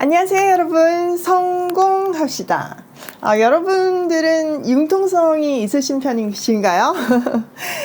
안녕하세요 여러분, 성공합시다. 여러분들은 융통성이 있으신 편이신가요?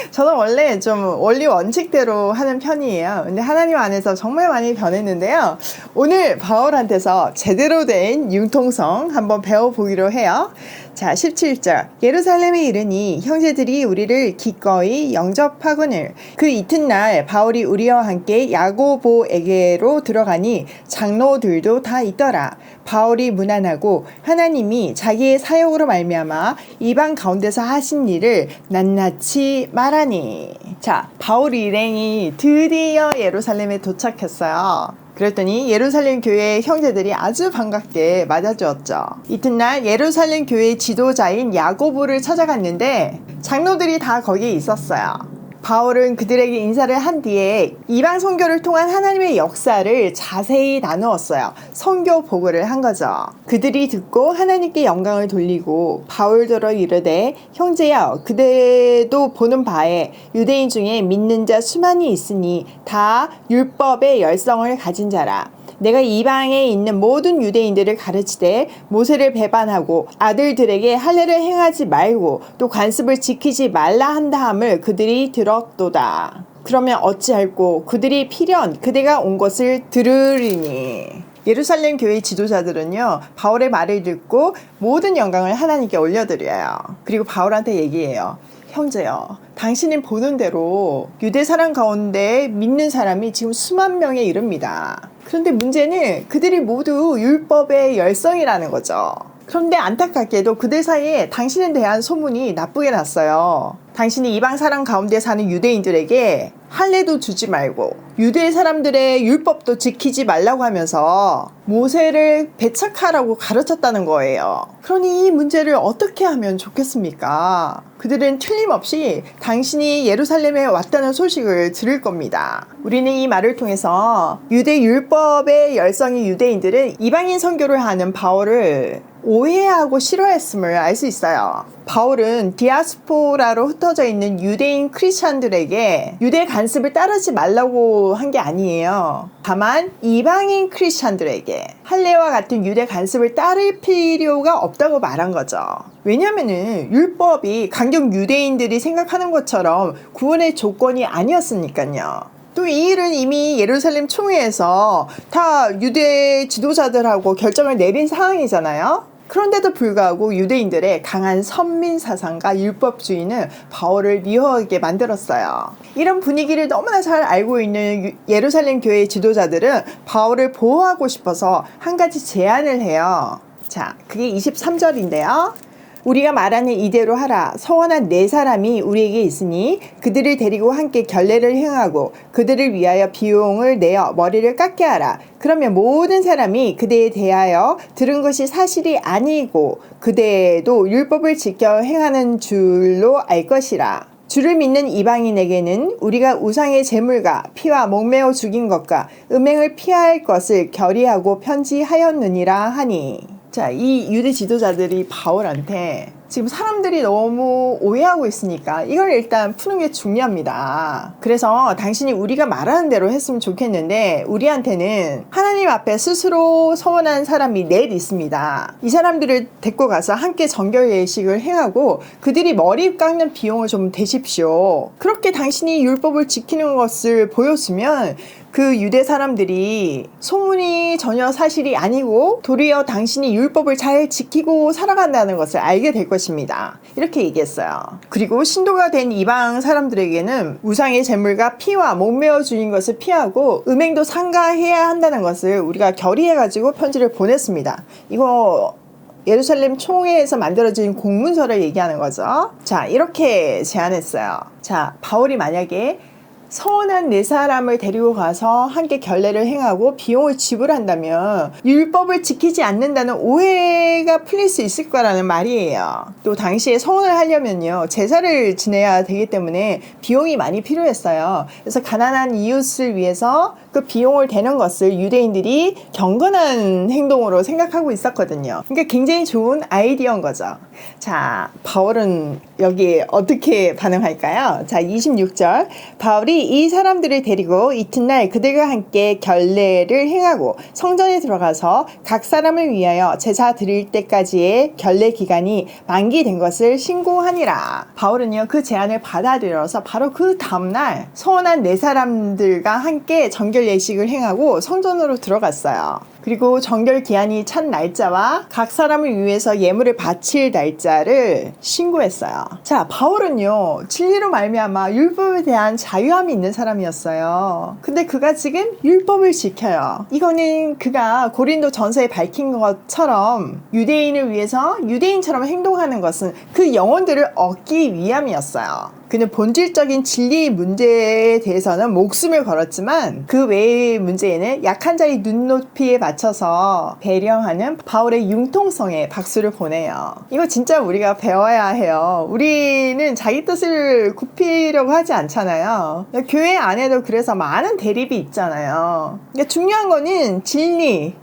저는 원래 좀 원리 원칙대로 하는 편이에요. 근데 하나님 안에서 정말 많이 변했는데요. 오늘 바울한테서 제대로 된 융통성 한번 배워보기로 해요. 자, 17절. 예루살렘에 이르니 형제들이 우리를 기꺼이 영접하거늘. 그 이튿날 바울이 우리와 함께 야고보에게로 들어가니 장로들도 다 있더라. 바울이 문안하고 하나님이 자기의 사역으로 말미암아 이방 가운데서 하신 일을 낱낱이 말하니. 자, 바울 일행이 드디어 예루살렘에 도착했어요. 그랬더니 예루살렘 교회의 형제들이 아주 반갑게 맞아주었죠. 이튿날 예루살렘 교회의 지도자인 야고보를 찾아갔는데 장로들이 다 거기에 있었어요. 바울은 그들에게 인사를 한 뒤에 이방 선교를 통한 하나님의 역사를 자세히 나누었어요. 선교 보고를 한 거죠. 그들이 듣고 하나님께 영광을 돌리고 바울더러 이르되 형제여 그대도 보는 바에 유대인 중에 믿는 자 수많이 있으니 다 율법의 열성을 가진 자라. 내가 이방에 있는 모든 유대인들을 가르치되 모세를 배반하고 아들들에게 할례를 행하지 말고 또 관습을 지키지 말라 한다함을 그들이 들었도다. 그러면 어찌할꼬 그들이 필연 그대가 온 것을 들으리니. 예루살렘 교회 지도자들은요, 바울의 말을 듣고 모든 영광을 하나님께 올려드려요. 그리고 바울한테 얘기해요. 형제여, 당신이 보는 대로 유대 사람 가운데 믿는 사람이 지금 수만 명에 이릅니다. 그런데 문제는 그들이 모두 율법의 열성이라는 거죠. 그런데 안타깝게도 그들 사이에 당신에 대한 소문이 나쁘게 났어요. 당신이 이방 사람 가운데 사는 유대인들에게 할례도 주지 말고 유대 사람들의 율법도 지키지 말라고 하면서 모세를 배척하라고 가르쳤다는 거예요. 그러니 이 문제를 어떻게 하면 좋겠습니까? 그들은 틀림없이 당신이 예루살렘에 왔다는 소식을 들을 겁니다. 우리는 이 말을 통해서 유대 율법의 열성인 유대인들은 이방인 선교를 하는 바울을 오해하고 싫어했음을 알 수 있어요. 바울은 디아스포라로 흩어져 있는 유대인 크리스찬들에게 유대 관습을 따르지 말라고 한 게 아니에요. 다만 이방인 크리스찬들에게 할례와 같은 유대 관습을 따를 필요가 없다고 말한 거죠. 왜냐면은 율법이 강경 유대인들이 생각하는 것처럼 구원의 조건이 아니었으니까요. 또 이 일은 이미 예루살렘 총회에서 다 유대 지도자들하고 결정을 내린 상황이잖아요. 그런데도 불구하고 유대인들의 강한 선민 사상과 율법주의는 바울을 미워하게 만들었어요. 이런 분위기를 너무나 잘 알고 있는 예루살렘 교회의 지도자들은 바울을 보호하고 싶어서 한 가지 제안을 해요. 자, 그게 23절인데요. 우리가 말하는 이대로 하라. 서원한 네 사람이 우리에게 있으니 그들을 데리고 함께 결례를 행하고 그들을 위하여 비용을 내어 머리를 깎게 하라. 그러면 모든 사람이 그대에 대하여 들은 것이 사실이 아니고 그대도 율법을 지켜 행하는 줄로 알 것이라. 주를 믿는 이방인에게는 우리가 우상의 제물과 피와 목매어 죽인 것과 음행을 피할 것을 결의하고 편지하였느니라 하니. 자, 이 유대 지도자들이 바울한테 지금 사람들이 너무 오해하고 있으니까 이걸 일단 푸는 게 중요합니다. 그래서 당신이 우리가 말하는 대로 했으면 좋겠는데 우리한테는 하나님 앞에 스스로 서원한 사람이 넷 있습니다. 이 사람들을 데리고 가서 함께 정결 예식을 행하고 그들이 머리 깎는 비용을 좀 대십시오. 그렇게 당신이 율법을 지키는 것을 보였으면 그 유대 사람들이 소문이 전혀 사실이 아니고 도리어 당신이 율법을 잘 지키고 살아간다는 것을 알게 될 것입니다. 이렇게 얘기했어요. 그리고 신도가 된 이방 사람들에게는 우상의 제물과 피와 목매어 주인 것을 피하고 음행도 삼가해야 한다는 것을 우리가 결의해가지고 편지를 보냈습니다. 이거 예루살렘 총회에서 만들어진 공문서를 얘기하는 거죠. 자, 이렇게 제안했어요. 자, 바울이 만약에 서원한 네 사람을 데리고 가서 함께 결례를 행하고 비용을 지불한다면 율법을 지키지 않는다는 오해가 풀릴 수 있을 거라는 말이에요. 또 당시에 서원을 하려면요 제사를 지내야 되기 때문에 비용이 많이 필요했어요. 그래서 가난한 이웃을 위해서 그 비용을 대는 것을 유대인들이 경건한 행동으로 생각하고 있었거든요. 그러니까 굉장히 좋은 아이디어인 거죠. 자, 바울은 여기에 어떻게 반응할까요? 자, 26절. 바울이 바울이 이 사람들을 데리고 이튿날 그들과 함께 결례를 행하고 성전에 들어가서 각 사람을 위하여 제사 드릴 때까지의 결례 기간이 만기된 것을 신고하니라. 바울은요, 그 제안을 받아들여서 바로 그 다음날 서원한 네 사람들과 함께 정결 예식을 행하고 성전으로 들어갔어요. 그리고 정결 기한이 찬 날짜와 각 사람을 위해서 예물을 바칠 날짜를 신고했어요. 자, 바울은요, 진리로 말미암아 율법에 대한 자유함이 있는 사람이었어요. 근데 그가 지금 율법을 지켜요. 이거는 그가 고린도 전서에 밝힌 것처럼 유대인을 위해서 유대인처럼 행동하는 것은 그 영혼들을 얻기 위함이었어요. 그는 본질적인 진리의 문제에 대해서는 목숨을 걸었지만 그 외의 문제에는 약한 자의 눈높이에 맞춰서 배려하는 바울의 융통성에 박수를 보내요. 이거 진짜 우리가 배워야 해요. 우리는 자기 뜻을 굽히려고 하지 않잖아요. 교회 안에도 그래서 많은 대립이 있잖아요. 그러니까 중요한 거는 진리에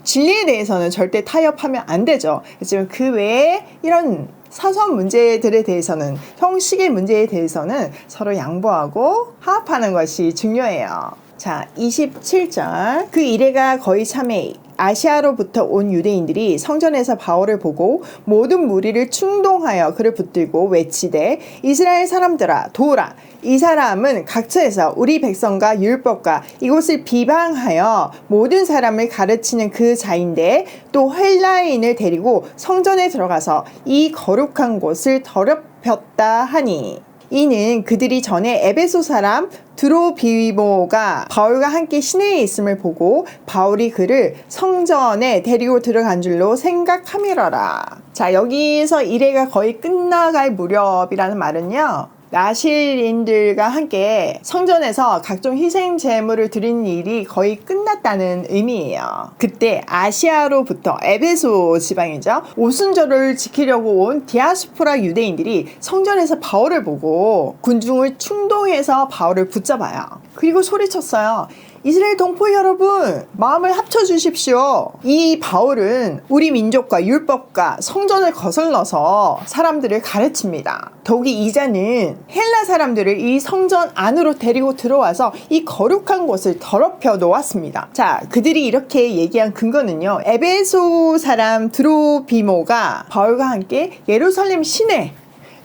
대해서는 절대 타협하면 안 되죠. 하지만 그 외에 이런 사소한 문제들에 대해서는, 형식의 문제에 대해서는 서로 양보하고 화합하는 것이 중요해요. 자, 27절. 그 이래가 거의 참에 아시아로부터 온 유대인들이 성전에서 바울을 보고 모든 무리를 충동하여 그를 붙들고 외치되 이스라엘 사람들아 도우라. 이 사람은 각처에서 우리 백성과 율법과 이곳을 비방하여 모든 사람을 가르치는 그 자인데 또 헬라인을 데리고 성전에 들어가서 이 거룩한 곳을 더럽혔다 하니 이는 그들이 전에 에베소 사람 드로비모가 바울과 함께 시내에 있음을 보고 바울이 그를 성전에 데리고 들어간 줄로 생각함이러라. 자, 여기서 이래가 거의 끝나갈 무렵이라는 말은요, 나실인들과 함께 성전에서 각종 희생 제물을 드리는 일이 거의 끝났다는 의미예요. 그때 아시아로부터 에베소 지방이죠, 오순절을 지키려고 온 디아스포라 유대인들이 성전에서 바울을 보고 군중을 충동해서 바울을 붙잡아요. 그리고 소리쳤어요. 이스라엘 동포 여러분, 마음을 합쳐주십시오. 이 바울은 우리 민족과 율법과 성전을 거슬러서 사람들을 가르칩니다. 더욱이 이자는 헬라 사람들을 이 성전 안으로 데리고 들어와서 이 거룩한 곳을 더럽혀 놓았습니다. 자, 그들이 이렇게 얘기한 근거는요, 에베소 사람 드로비모가 바울과 함께 예루살렘 시내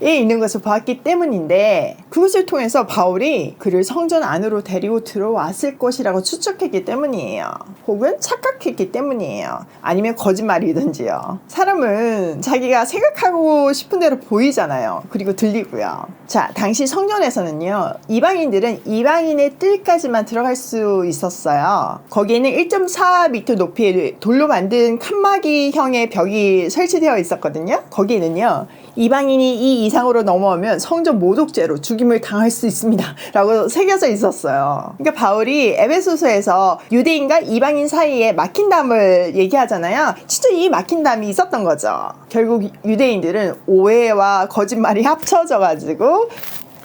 있는 것을 보았기 때문인데, 그것을 통해서 바울이 그를 성전 안으로 데리고 들어왔을 것이라고 추측했기 때문이에요. 혹은 착각했기 때문이에요. 아니면 거짓말이든지요. 사람은 자기가 생각하고 싶은 대로 보이잖아요. 그리고 들리고요. 자, 당시 성전에서는요, 이방인들은 이방인의 뜰까지만 들어갈 수 있었어요. 거기에는 1.4m 높이의 돌로 만든 칸막이형의 벽이 설치되어 있었거든요. 거기에는요, 이방인이 이 이상으로 넘어오면 성전 모독죄로 죽임을 당할 수 있습니다 라고 새겨져 있었어요. 그러니까 바울이 에베소서에서 유대인과 이방인 사이에 막힌 담을 얘기하잖아요. 진짜 이 막힌 담이 있었던 거죠. 결국 유대인들은 오해와 거짓말이 합쳐져 가지고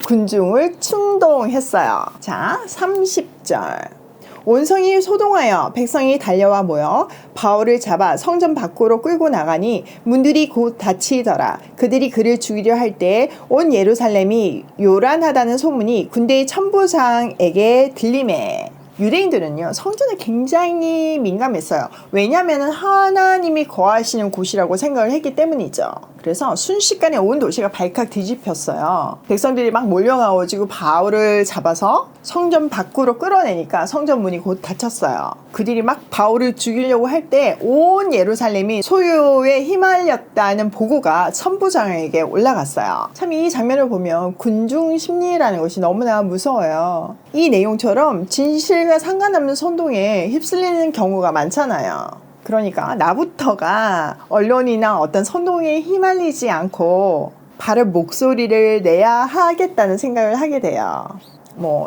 군중을 충동했어요. 자, 30절. 온 성이 소동하여 백성이 달려와 모여 바울을 잡아 성전 밖으로 끌고 나가니 문들이 곧 닫히더라. 그들이 그를 죽이려 할 때 온 예루살렘이 요란하다는 소문이 군대의 천부장에게 들리매. 유대인들은요, 성전에 굉장히 민감했어요. 왜냐하면 하나님이 거하시는 곳이라고 생각을 했기 때문이죠. 그래서 순식간에 온 도시가 발칵 뒤집혔어요. 백성들이 막 몰려가지고 바울을 잡아서 성전 밖으로 끌어내니까 성전 문이 곧 닫혔어요. 그들이 막 바울을 죽이려고 할 때 온 예루살렘이 소요에 휘말렸다는 보고가 천부장에게 올라갔어요. 참 이 장면을 보면 군중 심리라는 것이 너무나 무서워요. 이 내용처럼 진실과 상관없는 선동에 휩쓸리는 경우가 많잖아요. 그러니까 나부터가 언론이나 어떤 선동에 휘말리지 않고 바른 목소리를 내야 하겠다는 생각을 하게 돼요.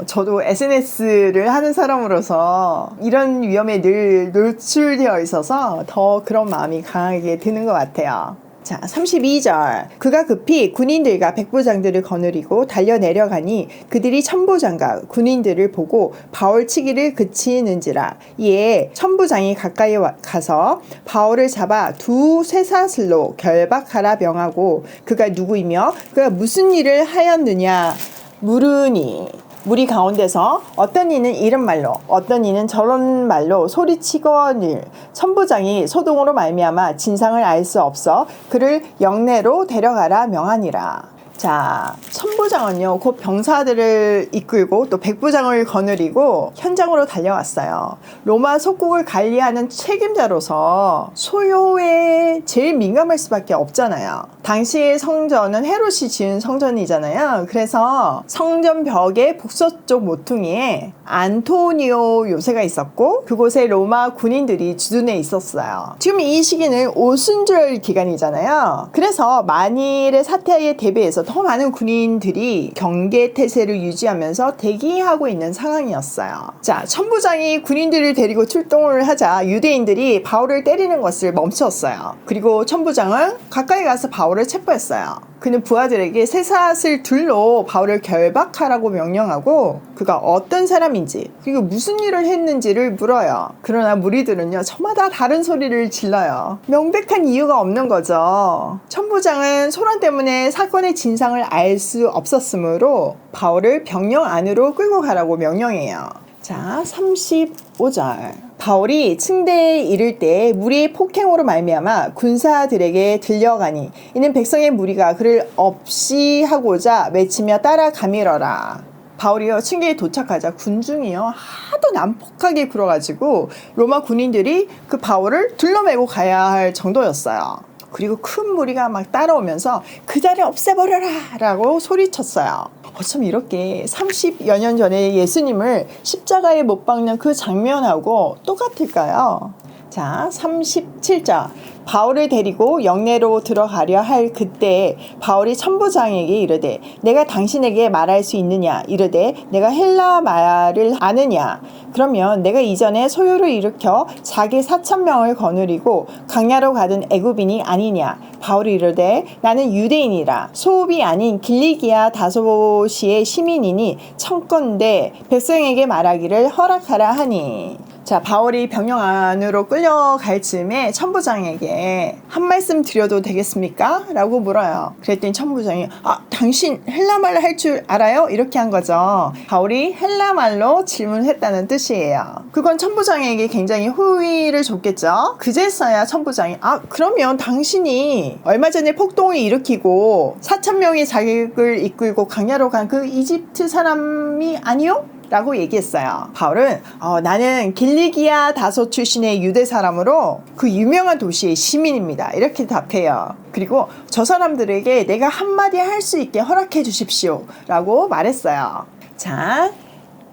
저도 SNS를 하는 사람으로서 이런 위험에 늘 노출되어 있어서 더 그런 마음이 강하게 드는 것 같아요. 자, 32절. 그가 급히 군인들과 백부장들을 거느리고 달려 내려가니 그들이 천부장과 군인들을 보고 바울 치기를 그치는지라. 이에 천부장이 가까이 가서 바울을 잡아 두 쇠사슬로 결박하라 명하고 그가 누구이며 그가 무슨 일을 하였느냐 물으니 무리 가운데서 어떤 이는 이런 말로 어떤 이는 저런 말로 소리치거늘 천부장이 소동으로 말미암아 진상을 알 수 없어 그를 영내로 데려가라 명하니라. 자, 천부장은요 곧 병사들을 이끌고 또 백부장을 거느리고 현장으로 달려왔어요. 로마 속국을 관리하는 책임자로서 소요에 제일 민감할 수밖에 없잖아요. 당시의 성전은 헤롯이 지은 성전이잖아요. 그래서 성전 벽의 북서쪽 모퉁이에 안토니오 요새가 있었고 그곳에 로마 군인들이 주둔해 있었어요. 지금 이 시기는 오순절 기간이잖아요. 그래서 만일의 사태에 대비해서 더 많은 군인들이 경계 태세를 유지하면서 대기하고 있는 상황이었어요. 자, 천부장이 군인들을 데리고 출동을 하자 유대인들이 바울을 때리는 것을 멈췄어요. 그리고 천부장은 가까이 가서 바울을 체포했어요. 그는 부하들에게 쇠사슬 둘로 바울을 결박하라고 명령하고 그가 어떤 사람인지 그리고 무슨 일을 했는지를 물어요. 그러나 무리들은요 저마다 다른 소리를 질러요. 명백한 이유가 없는 거죠. 천부장은 소란 때문에 사건의 진상을 알 수 없었으므로 바울을 병영 안으로 끌고 가라고 명령해요. 자, 35절 바울이 층대에 이를 때 무리의 폭행으로 말미암아 군사들에게 들려가니 이는 백성의 무리가 그를 없이하고자 외치며 따라가밀어라. 바울이요 층계에 도착하자 군중이요 하도 난폭하게 굴어가지고 로마 군인들이 그 바울을 둘러매고 가야 할 정도였어요. 그리고 큰 무리가 막 따라오면서 그 자리를 없애버려라 라고 소리쳤어요. 어쩜 이렇게 30여 년 전에 예수님을 십자가에 못 박는 그 장면하고 똑같을까요? 자, 37절 바울을 데리고 영내로 들어가려 할 그때 바울이 천부장에게 이르되 내가 당신에게 말할 수 있느냐 이르되 내가 헬라 말을 아느냐 그러면 내가 이전에 소요를 일으켜 자기 4,000명을 거느리고 광야로 가던 애굽인이 아니냐 바울이 이르되 나는 유대인이라 소읍이 아닌 길리기아 다소시의 시민이니 청컨대 백성에게 말하기를 허락하라 하니. 자, 바울이 병영 안으로 끌려갈 즈음에 천부장에게 한 말씀 드려도 되겠습니까? 라고 물어요. 그랬더니 천부장이 당신 헬라말로 할 줄 알아요? 이렇게 한 거죠. 바울이 헬라말로 질문했다는 뜻이에요. 그건 천부장에게 굉장히 호의를 줬겠죠. 그제서야 천부장이 그러면 당신이 얼마 전에 폭동을 일으키고 4,000명의 자객을 이끌고 광야로 간 그 이집트 사람이 아니요? 라고 얘기했어요. 바울은 나는 길리기아 다소 출신의 유대 사람으로 그 유명한 도시의 시민입니다. 이렇게 답해요. 그리고 저 사람들에게 내가 한마디 할 수 있게 허락해 주십시오 라고 말했어요. 자,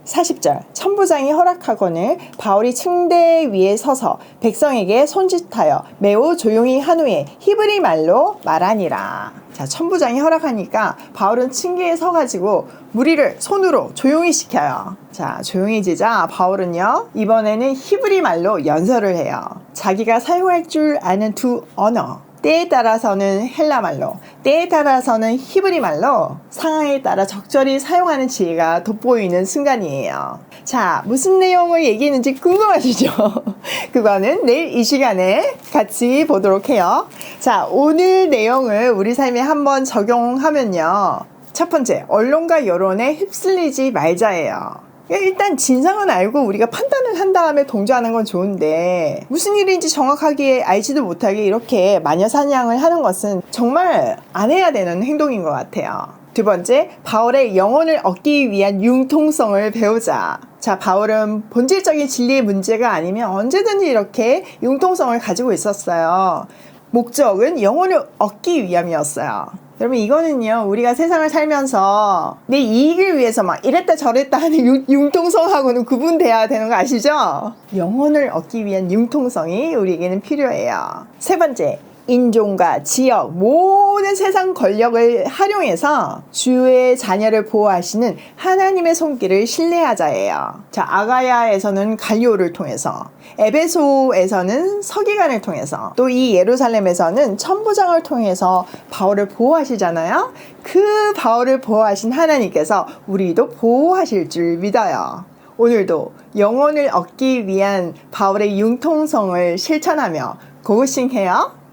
40절 천부장이 허락하거늘 바울이 층대 위에 서서 백성에게 손짓하여 매우 조용히 한 후에 히브리 말로 말하니라. 자, 천부장이 허락하니까 바울은 층계에 서가지고 무리를 손으로 조용히 시켜요. 자, 조용해지자 바울은요 이번에는 히브리 말로 연설을 해요. 자기가 사용할 줄 아는 두 언어 때에 따라서는 헬라말로, 때에 따라서는 히브리 말로 상황에 따라 적절히 사용하는 지혜가 돋보이는 순간이에요. 자, 무슨 내용을 얘기했는지 궁금하시죠? 그거는 내일 이 시간에 같이 보도록 해요. 자, 오늘 내용을 우리 삶에 한번 적용하면요. 첫 번째, 언론과 여론에 휩쓸리지 말자예요. 일단 진상은 알고 우리가 판단을 한 다음에 동조하는 건 좋은데 무슨 일인지 정확하게 알지도 못하게 이렇게 마녀사냥을 하는 것은 정말 안 해야 되는 행동인 것 같아요. 두 번째, 바울의 영혼을 얻기 위한 융통성을 배우자. 자, 바울은 본질적인 진리의 문제가 아니면 언제든지 이렇게 융통성을 가지고 있었어요. 목적은 영혼을 얻기 위함이었어요. 여러분, 이거는요 우리가 세상을 살면서 내 이익을 위해서 막 이랬다 저랬다 하는 융통성하고는 구분돼야 되는 거 아시죠? 영혼을 얻기 위한 융통성이 우리에게는 필요해요. 세 번째, 인종과 지역, 모든 세상 권력을 활용해서 주의 자녀를 보호하시는 하나님의 손길을 신뢰하자예요. 자, 아가야에서는 갈리오를 통해서, 에베소에서는 서기관을 통해서, 또 이 예루살렘에서는 천부장을 통해서 바울을 보호하시잖아요. 그 바울을 보호하신 하나님께서 우리도 보호하실 줄 믿어요. 오늘도 영혼을 얻기 위한 바울의 융통성을 실천하며 고고싱해요.